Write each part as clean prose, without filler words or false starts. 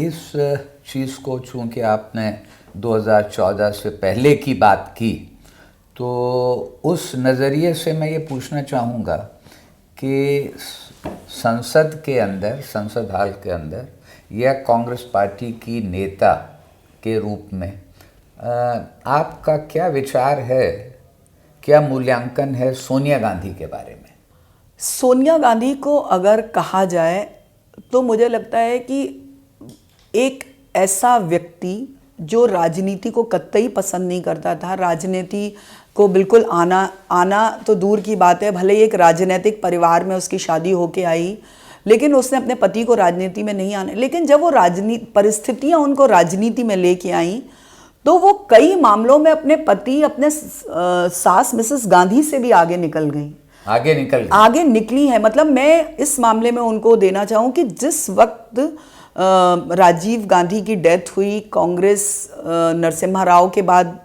इस चीज़ को चूँकि आपने 2014 से पहले की बात की, तो उस नज़रिए से मैं ये पूछना चाहूँगा कि संसद के अंदर, संसद हाल के अंदर या कांग्रेस पार्टी की नेता के रूप में आपका क्या विचार है, क्या मूल्यांकन है सोनिया गांधी के बारे में? सोनिया गांधी को अगर कहा जाए तो मुझे लगता है कि एक ऐसा व्यक्ति जो राजनीति को कतई पसंद नहीं करता था, राजनीति को बिल्कुल आना तो दूर की बात है, भले ही एक राजनीतिक परिवार में उसकी शादी होके आई, लेकिन उसने अपने पति को राजनीति में नहीं आने, लेकिन जब वो परिस्थितियां उनको राजनीति में लेके आई तो वो कई मामलों में अपने पति, अपने सास मिसेस गांधी से भी आगे निकल गई, आगे निकली है। मतलब मैं इस मामले में उनको देना चाहूँ कि जिस वक्त राजीव गांधी की डेथ हुई, कांग्रेस नरसिम्हा राव के बाद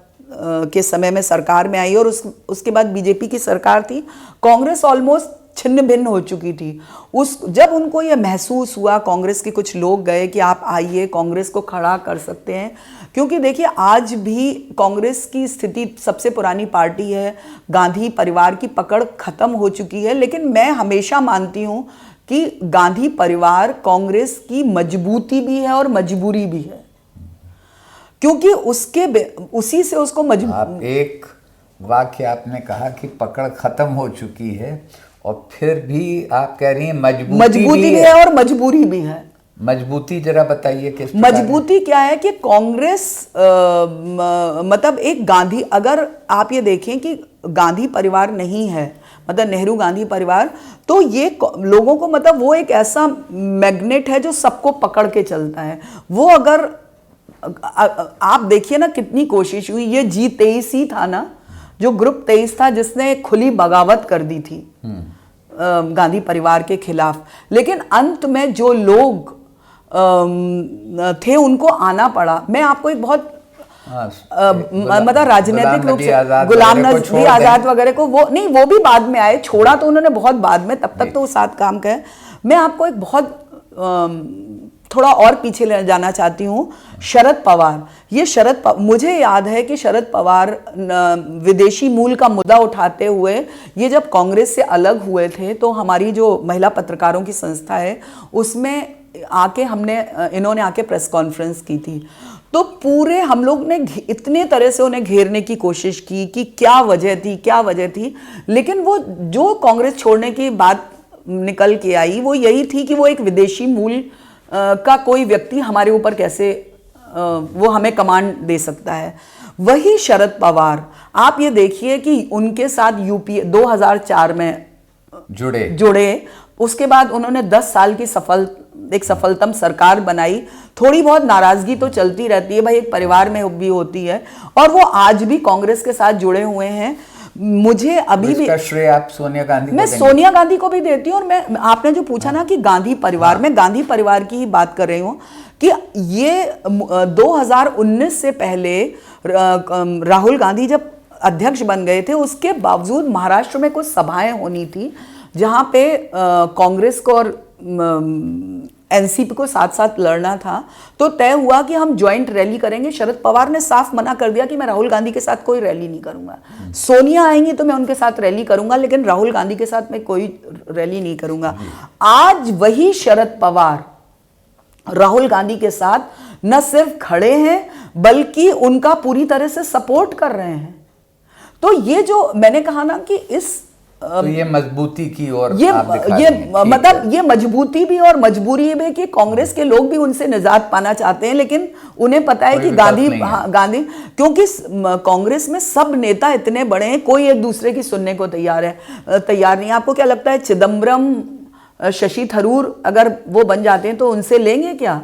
के समय में सरकार में आई और उसके बाद बीजेपी की सरकार थी, कांग्रेस ऑलमोस्ट छिन्न भिन्न हो चुकी थी। जब उनको ये महसूस हुआ, कांग्रेस के कुछ लोग गए कि आप आइए, कांग्रेस को खड़ा कर सकते हैं, क्योंकि देखिए आज भी कांग्रेस की स्थिति सबसे पुरानी पार्टी है, गांधी परिवार की पकड़ खत्म हो चुकी है, लेकिन मैं हमेशा मानती हूँ कि गांधी परिवार कांग्रेस की मजबूती भी है और मजबूरी भी है, क्योंकि उसी से उसको आप एक वाक्य आपने कहा कि पकड़ खत्म हो चुकी है और फिर भी आप कह रही हैं मजबूती भी है और मजबूरी भी है। मजबूती जरा बताइए किस प्रकार? मजबूती क्या है कि कांग्रेस मतलब एक गांधी, अगर आप ये देखें कि गांधी परिवार नहीं है, मतलब नेहरू गांधी परिवार, तो ये लोगों को, मतलब वो एक ऐसा मैग्नेट है जो सबको पकड़ के चलता है। वो अगर आप देखिए ना कितनी कोशिश हुई, ये G23 ही था ना, जो ग्रुप 23 था जिसने खुली बगावत कर दी थी गांधी परिवार के खिलाफ, लेकिन अंत में जो लोग थे उनको आना पड़ा। मैं आपको एक बहुत मतलब राजनीतिक रूप से गुलाम नबी आजाद वगैरह को वो नहीं, वो भी बाद में आए, छोड़ा तो उन्होंने बहुत बाद में, तब तक तो वो साथ काम करे। मैं आपको एक बहुत थोड़ा और पीछे ले जाना चाहती हूँ, शरद पवार। ये मुझे याद है कि शरद पवार विदेशी मूल का मुद्दा उठाते हुए ये जब कांग्रेस से अलग हुए थे, तो हमारी जो महिला पत्रकारों की संस्था है उसमें आके इन्होंने आके प्रेस कॉन्फ्रेंस की थी, तो पूरे हम लोग ने इतने तरह से उन्हें घेरने की कोशिश की कि क्या वजह थी, लेकिन वो जो कांग्रेस छोड़ने की बात निकल के आई वो यही थी कि वो एक विदेशी मूल का कोई व्यक्ति हमारे ऊपर कैसे वो हमें कमांड दे सकता है। वही शरद पवार, आप ये देखिए कि उनके साथ यूपीए 2004 में जुड़े, उसके बाद उन्होंने 10 साल की सफलतम सरकार बनाई। थोड़ी बहुत नाराजगी तो चलती रहती है भाई, एक परिवार में भी होती है, और वो आज भी कांग्रेस के साथ जुड़े हुए हैं। मुझे अभी भी श्रेय आप सोनिया गांधी, मैं सोनिया गांधी को भी देती हूँ। और मैं, आपने जो पूछा ना कि गांधी परिवार, में गांधी परिवार की ही बात कर रही हूँ कि ये 2019 से पहले राहुल गांधी जब अध्यक्ष बन गए थे, उसके बावजूद महाराष्ट्र में कुछ सभाएं होनी थी जहां पे कांग्रेस को और एनसीपी को साथ साथ लड़ना था, तो तय हुआ कि हम ज्वाइंट रैली करेंगे। शरद पवार ने साफ मना कर दिया कि मैं राहुल गांधी के साथ कोई रैली नहीं करूंगा। सोनिया आएंगी तो मैं उनके साथ रैली करूंगा, लेकिन राहुल गांधी के साथ मैं कोई रैली नहीं करूंगा। आज वही शरद पवार राहुल गांधी के साथ न सिर्फ खड़े हैं बल्कि उनका पूरी तरह से सपोर्ट कर रहे हैं। तो ये जो मैंने कहा ना कि तो ये मजबूती की और ये मतलब ये मजबूती भी और मजबूरी भी कि कांग्रेस के लोग भी उनसे निजात पाना चाहते हैं, लेकिन उन्हें पता है कि गांधी क्योंकि कांग्रेस में सब नेता इतने बड़े हैं, कोई एक दूसरे की सुनने को तैयार नहीं। आपको क्या लगता है चिदम्बरम, शशि थरूर अगर वो बन जाते हैं तो उनसे लेंगे क्या?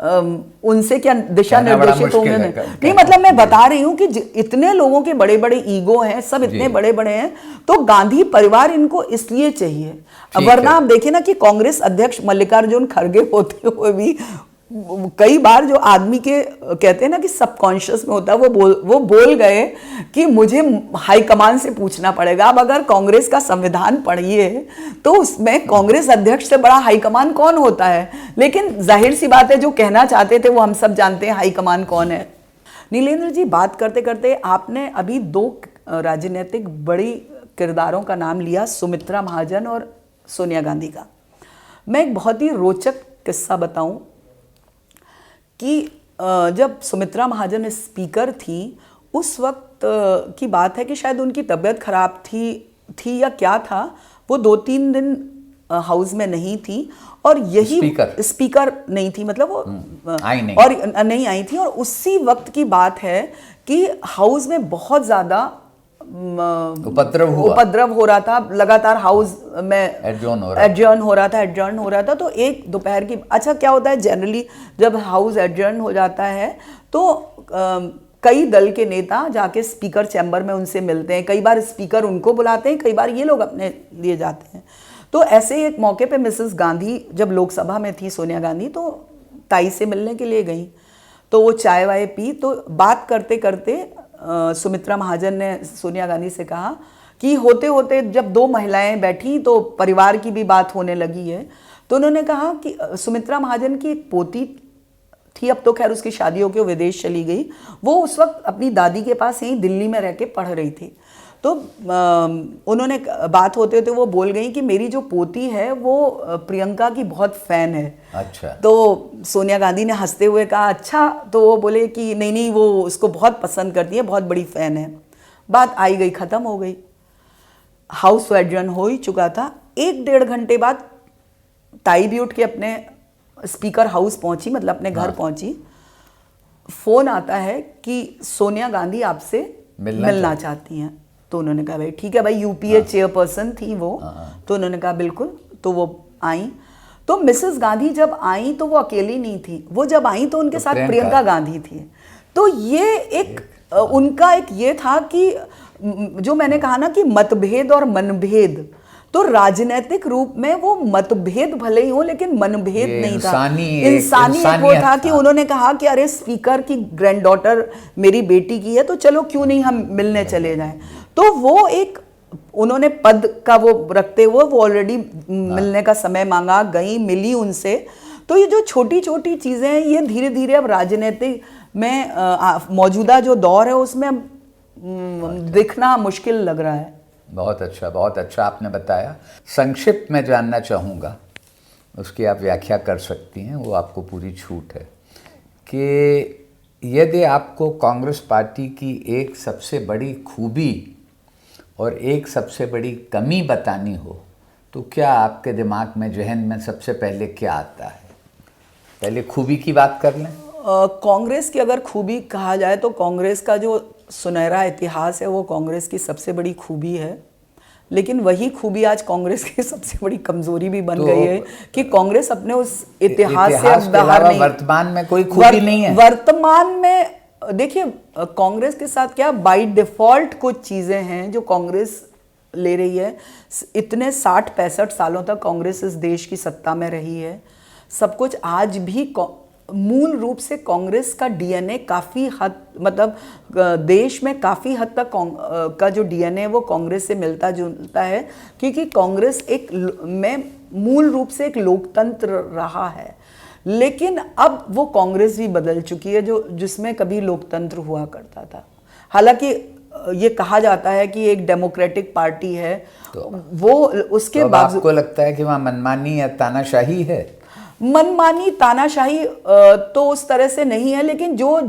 उनसे क्या दिशा निर्देशित होंगे? नहीं, मतलब मैं बता रही हूं कि इतने लोगों के बड़े बड़े ईगो हैं, सब इतने बड़े बड़े हैं, तो गांधी परिवार इनको इसलिए चाहिए। वरना आप देखिए ना कि कांग्रेस अध्यक्ष मल्लिकार्जुन खड़गे होते हुए भी कई बार जो आदमी के कहते हैं ना कि सबकॉन्शियस में होता है, वो बोल गए कि मुझे हाईकमान से पूछना पड़ेगा। अब अगर कांग्रेस का संविधान पढ़िए तो उसमें कांग्रेस अध्यक्ष से बड़ा हाईकमान कौन होता है, लेकिन जाहिर सी बात है जो कहना चाहते थे वो हम सब जानते हैं हाईकमान कौन है। नीलेंद्र जी, बात करते करते आपने अभी 2 राजनीतिक बड़ी किरदारों का नाम लिया, सुमित्रा महाजन और सोनिया गांधी का। मैं एक बहुत ही रोचक किस्सा बताऊं कि जब सुमित्रा महाजन स्पीकर थी उस वक्त की बात है कि शायद उनकी तबीयत खराब थी या क्या था, वो 2-3 दिन हाउस में नहीं थी और यही स्पीकर नहीं थी, मतलब वो आई नहीं और नहीं आई थी। और उसी वक्त की बात है कि हाउस में बहुत ज़्यादा उपद्रव हो रहा था, लगातार हाउस में एडजर्न हो रहा था। तो एक दोपहर की, अच्छा क्या होता है जनरली जब हाउस एडजर्न हो जाता है तो कई दल के नेता जाके स्पीकर चैम्बर में उनसे मिलते हैं, कई बार स्पीकर उनको बुलाते हैं, कई बार ये लोग अपने लिए जाते हैं। तो ऐसे ही एक मौके पे मिसेस गांधी जब लोकसभा में थी, सोनिया गांधी, तो ताई से मिलने के लिए गई, तो वो चाय वाय पी, तो बात करते करते सुमित्रा महाजन ने सोनिया गांधी से कहा कि होते होते जब 2 महिलाएं बैठी तो परिवार की भी बात होने लगी है। तो उन्होंने कहा कि सुमित्रा महाजन की एक पोती थी, अब तो खैर उसकी शादी होकर विदेश चली गई, वो उस वक्त अपनी दादी के पास यहीं दिल्ली में रह के पढ़ रही थी। तो उन्होंने बात होते होते वो बोल गई कि मेरी जो पोती है वो प्रियंका की बहुत फैन है। अच्छा। तो सोनिया गांधी ने हंसते हुए कहा अच्छा, तो वो बोले कि नहीं वो उसको बहुत पसंद करती है, बहुत बड़ी फैन है। बात आई गई, ख़त्म हो गई, हाउस एडजर्न हो ही चुका था। 1-1.5 घंटे बाद ताई भी उठ के अपने स्पीकर हाउस पहुंची, मतलब अपने घर पहुंची। फ़ोन आता है कि सोनिया गांधी आपसे मिलना चाहती हैं। तो उन्होंने कहा भाई ठीक है, भाई यूपीए चेयरपर्सन थी वो, तो उन्होंने कहा बिल्कुल। तो वो आई, तो मिसेस गांधी जब आई तो वो अकेली नहीं थी, वो जब आई तो उनके साथ प्रियंका गांधी थी। तो ये एक उनका एक ये था कि जो मैंने कहा ना कि मतभेद और मनभेद, तो राजनीतिक रूप में वो मतभेद भले ही हो लेकिन मनभेद नहीं था, इंसानी वो था कि उन्होंने कहा कि अरे स्पीकर की ग्रैंडडॉटर मेरी बेटी की है, तो चलो क्यों नहीं हम मिलने चले जाएं। तो वो एक उन्होंने पद का वो रखते हुए वो ऑलरेडी मिलने का समय मांगा, गई, मिली उनसे। तो ये जो छोटी छोटी चीज़ें हैं ये धीरे धीरे अब राजनीतिक में मौजूदा जो दौर है उसमें दिखना मुश्किल लग रहा है। बहुत अच्छा आपने बताया। संक्षिप्त में जानना चाहूँगा, उसकी आप व्याख्या कर सकती हैं, वो आपको पूरी छूट है, कि यदि आपको कांग्रेस पार्टी की एक सबसे बड़ी खूबी और एक सबसे बड़ी कमी बतानी हो तो क्या आपके दिमाग में, जहन में सबसे पहले क्या आता है? पहले खूबी की बात कर लें। कांग्रेस की अगर खूबी कहा जाए तो कांग्रेस का जो सुनहरा इतिहास है वो कांग्रेस की सबसे बड़ी खूबी है, लेकिन वही खूबी आज कांग्रेस की सबसे बड़ी कमजोरी भी बन गई है कि कांग्रेस अपने उस इतिहास से बाहर नहीं, वर्तमान में कोई खूबी नहीं है। वर्तमान में देखिए कांग्रेस के साथ क्या बाय डिफॉल्ट कुछ चीजें हैं जो कांग्रेस ले रही है। इतने 60-65 सालों तक कांग्रेस इस देश की सत्ता में रही है, सब कुछ। आज भी मूल रूप से कांग्रेस का डीएनए काफ़ी हद, मतलब देश में काफ़ी हद तक का जो डीएनए वो कांग्रेस से मिलता जुलता है, क्योंकि कांग्रेस एक में मूल रूप से एक लोकतंत्र रहा है। लेकिन अब वो कांग्रेस भी बदल चुकी है जो जिसमें कभी लोकतंत्र हुआ करता था। हालांकि ये कहा जाता है कि एक डेमोक्रेटिक पार्टी है, तो वो उसके तो बावजूद आपको लगता है कि वहाँ मनमानी या तानाशाही है? मनमानी तानाशाही तो उस तरह से नहीं है, लेकिन जो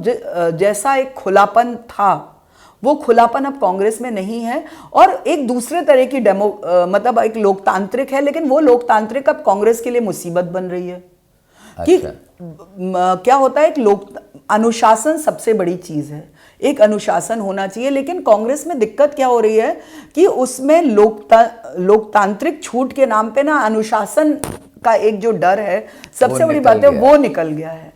जैसा एक खुलापन था वो खुलापन अब कांग्रेस में नहीं है, और एक दूसरे तरह की मतलब एक लोकतांत्रिक है, लेकिन वो लोकतांत्रिक अब कांग्रेस के लिए मुसीबत बन रही है। कि क्या होता है, एक अनुशासन सबसे बड़ी चीज है, एक अनुशासन होना चाहिए, लेकिन कांग्रेस में दिक्कत क्या हो रही है कि उसमें लोकतांत्रिक छूट के नाम पे ना अनुशासन का एक जो डर है, सबसे बड़ी बात है वो निकल गया है।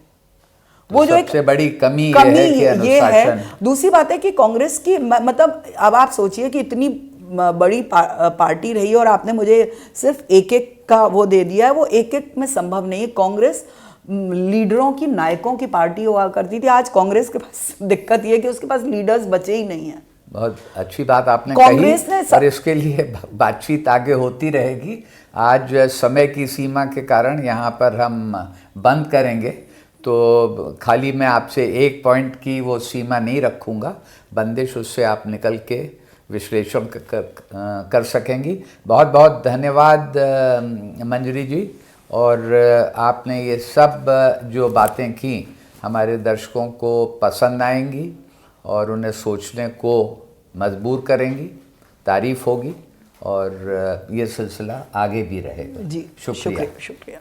वो जो सबसे बड़ी कमी ये है। दूसरी बात है कि कांग्रेस की, मतलब अब आप सोचिए कि इतनी बड़ी पार्टी रही और आपने मुझे सिर्फ एक एक का वो दे दिया है, वो एक एक में संभव नहीं है। कांग्रेस लीडरों की, नायकों की पार्टी हुआ करती थी। आज कांग्रेस के पास दिक्कत ये है कि उसके पास लीडर्स बचे ही नहीं हैं। बहुत अच्छी बात आपने कांग्रेस कही और इसके लिए बातचीत आगे होती रहेगी। आज समय की सीमा के कारण यहाँ पर हम बंद करेंगे, तो खाली मैं आपसे एक पॉइंट की वो सीमा नहीं रखूँगा, बंदिश, उससे आप निकल के विश्लेषण कर सकेंगी। बहुत बहुत धन्यवाद मंजरी जी। और आपने ये सब जो बातें की हमारे दर्शकों को पसंद आएंगी और उन्हें सोचने को मजबूर करेंगी, तारीफ़ होगी और ये सिलसिला आगे भी रहेगा। जी, शुक्रिया। शुक्रिया।